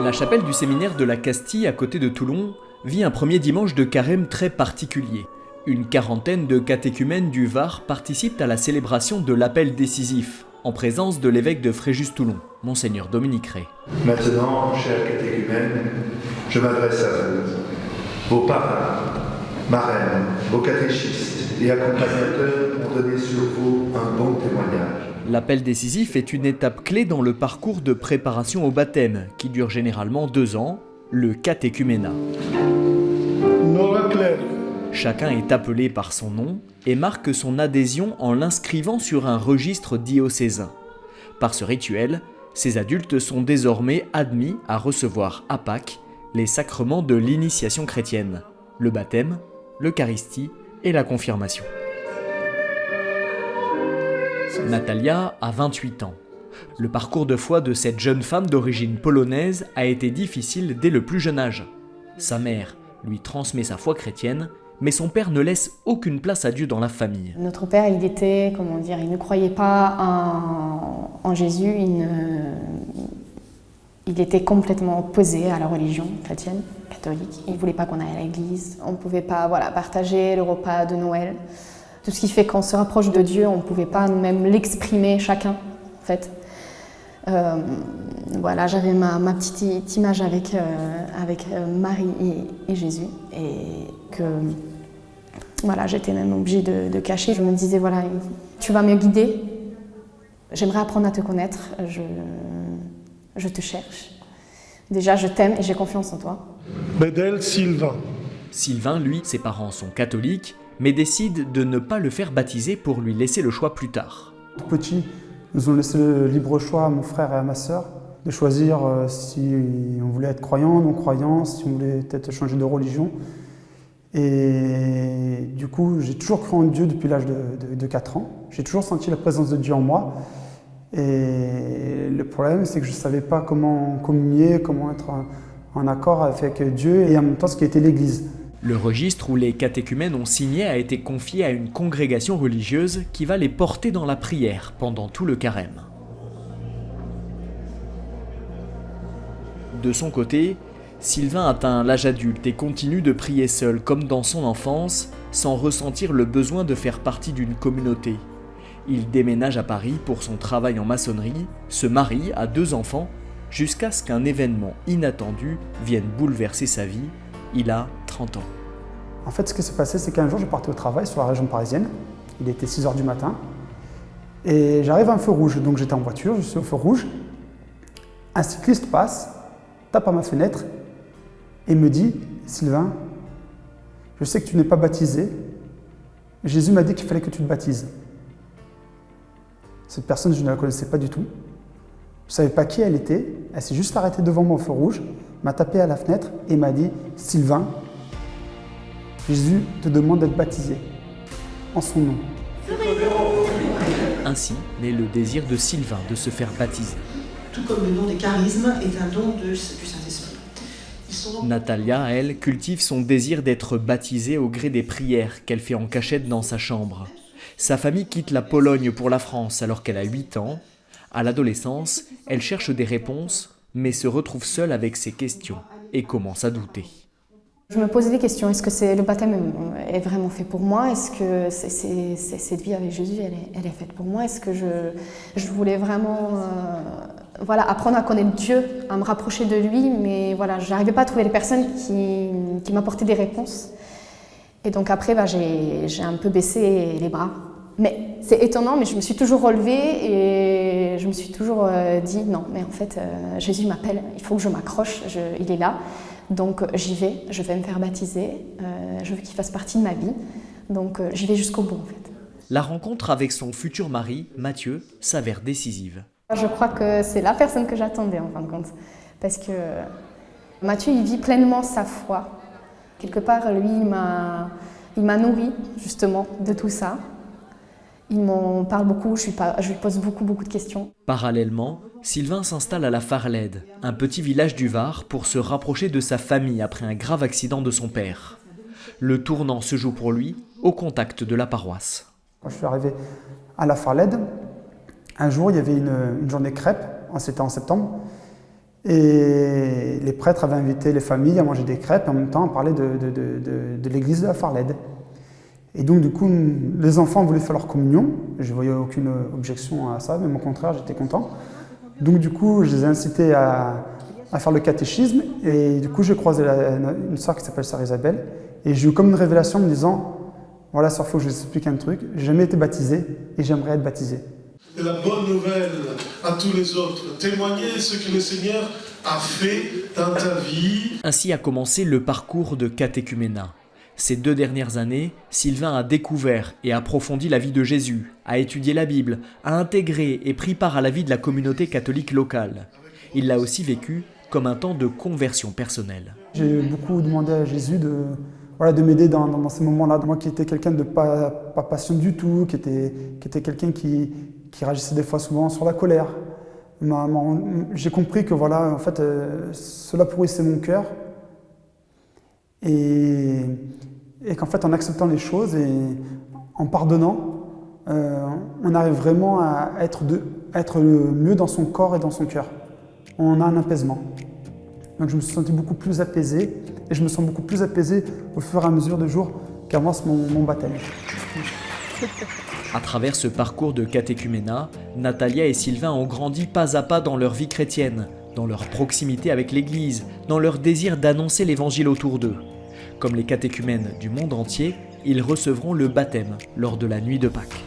La chapelle du séminaire de la Castille, à côté de Toulon, vit un premier dimanche de carême très particulier. Une quarantaine de catéchumènes du Var participent à la célébration de l'appel décisif, en présence de l'évêque de Fréjus-Toulon, Monseigneur Dominique Ray. Maintenant, chers catéchumènes, je m'adresse à vous, vos parrains, marraines, vos catéchistes et accompagnateurs ont donné sur vous un bon témoignage. L'appel décisif est une étape clé dans le parcours de préparation au baptême, qui dure généralement 2 ans, le catéchuménat. Chacun est appelé par son nom et marque son adhésion en l'inscrivant sur un registre diocésain. Par ce rituel, ces adultes sont désormais admis à recevoir à Pâques les sacrements de l'initiation chrétienne, le baptême, l'Eucharistie et la confirmation. Natalia a 28 ans. Le parcours de foi de cette jeune femme d'origine polonaise a été difficile dès le plus jeune âge. Sa mère lui transmet sa foi chrétienne, mais son père ne laisse aucune place à Dieu dans la famille. Notre père, il ne croyait pas en Jésus, il était complètement opposé à la religion chrétienne, catholique. Il ne voulait pas qu'on aille à l'église, on ne pouvait pas partager le repas de Noël. Tout ce qui fait qu'on se rapproche de Dieu, on ne pouvait pas nous-mêmes l'exprimer chacun, en fait. J'avais ma petite image avec Marie et Jésus, et que j'étais même obligée de cacher. Je me disais, tu vas me guider, j'aimerais apprendre à te connaître, je te cherche. Déjà, je t'aime et j'ai confiance en toi. Bedel Sylvain. Sylvain, lui, ses parents sont catholiques, mais décide de ne pas le faire baptiser pour lui laisser le choix plus tard. Tout petit, nous ont laissé le libre choix à mon frère et à ma sœur de choisir si on voulait être croyant, non croyant, si on voulait peut-être changer de religion. Et du coup, j'ai toujours cru en Dieu depuis l'âge de 4 ans. J'ai toujours senti la présence de Dieu en moi. Et le problème, c'est que je ne savais pas comment communier, comment être en accord avec Dieu et en même temps ce qui était l'Église. Le registre où les catéchumènes ont signé a été confié à une congrégation religieuse qui va les porter dans la prière pendant tout le carême. De son côté, Sylvain atteint l'âge adulte et continue de prier seul comme dans son enfance, sans ressentir le besoin de faire partie d'une communauté. Il déménage à Paris pour son travail en maçonnerie, se marie, a 2 enfants, jusqu'à ce qu'un événement inattendu vienne bouleverser sa vie. Il a 30 ans. En fait, ce qui s'est passé, c'est qu'un jour, je partais au travail sur la région parisienne. Il était 6h du matin. Et j'arrive à un feu rouge. Donc j'étais en voiture, je suis au feu rouge. Un cycliste passe, tape à ma fenêtre et me dit « Sylvain, je sais que tu n'es pas baptisé. Jésus m'a dit qu'il fallait que tu te baptises. » Cette personne, je ne la connaissais pas du tout. Je ne savais pas qui elle était. Elle s'est juste arrêtée devant moi au feu rouge, m'a tapé à la fenêtre et m'a dit « Sylvain, Jésus te demande d'être baptisé en son nom. » Ainsi naît le désir de Sylvain de se faire baptiser. Tout comme le don des charismes est un don du Saint-Esprit. Natalia, elle, cultive son désir d'être baptisée au gré des prières qu'elle fait en cachette dans sa chambre. Sa famille quitte la Pologne pour la France alors qu'elle a 8 ans. À l'adolescence, elle cherche des réponses, mais se retrouve seule avec ses questions et commence à douter. Je me posais des questions. Est-ce que le baptême est vraiment fait pour moi? Est-ce que cette vie avec Jésus, elle est faite pour moi? Est-ce que je voulais vraiment apprendre à connaître Dieu, à me rapprocher de lui, mais je n'arrivais pas à trouver les personnes qui m'apportaient des réponses. Et donc après, j'ai un peu baissé les bras. Mais c'est étonnant, mais je me suis toujours relevée et je me suis toujours dit non, mais en fait, Jésus m'appelle, il faut que je m'accroche, il est là. Donc j'y vais, je vais me faire baptiser, je veux qu'il fasse partie de ma vie, donc j'y vais jusqu'au bout en fait. La rencontre avec son futur mari, Mathieu, s'avère décisive. Je crois que c'est la personne que j'attendais en fin de compte, parce que Mathieu, il vit pleinement sa foi. Quelque part, lui, il m'a nourri justement de tout ça. Il m'en parle beaucoup, je lui pose beaucoup de questions. Parallèlement, Sylvain s'installe à la Farlède, un petit village du Var, pour se rapprocher de sa famille après un grave accident de son père. Le tournant se joue pour lui au contact de la paroisse. Quand je suis arrivé à la Farlède, un jour il y avait une journée crêpe, c'était en septembre, et les prêtres avaient invité les familles à manger des crêpes et en même temps à parler de l'église de la Farlède. Et donc du coup, les enfants voulaient faire leur communion. Je ne voyais aucune objection à ça, même au contraire, j'étais content. Donc du coup, je les ai incités à faire le catéchisme. Et du coup, j'ai croisé une sœur qui s'appelle Sœur Isabelle. Et j'ai eu comme une révélation me disant, voilà, sœur, il faut que je vous explique un truc. J'ai jamais été baptisé et j'aimerais être baptisé. Et la bonne nouvelle à tous les autres, témoigner ce que le Seigneur a fait dans ta vie. Ainsi a commencé le parcours de catéchuménat. Ces 2 dernières années, Sylvain a découvert et approfondi la vie de Jésus, a étudié la Bible, a intégré et pris part à la vie de la communauté catholique locale. Il l'a aussi vécu comme un temps de conversion personnelle. J'ai beaucoup demandé à Jésus de m'aider dans ces moments-là. Moi qui étais quelqu'un de pas patient du tout, qui était quelqu'un qui réagissait des fois souvent sur la colère. J'ai compris que voilà, en fait, cela pourrissait mon cœur. Et qu'en fait, en acceptant les choses et en pardonnant, on arrive vraiment à être le mieux dans son corps et dans son cœur. On a un apaisement. Donc je me suis senti beaucoup plus apaisé et je me sens beaucoup plus apaisé au fur et à mesure des jours qu'avance mon baptême. À travers ce parcours de catéchuménat, Natalia et Sylvain ont grandi pas à pas dans leur vie chrétienne, dans leur proximité avec l'Église, dans leur désir d'annoncer l'Évangile autour d'eux. Comme les catéchumènes du monde entier, ils recevront le baptême lors de la nuit de Pâques.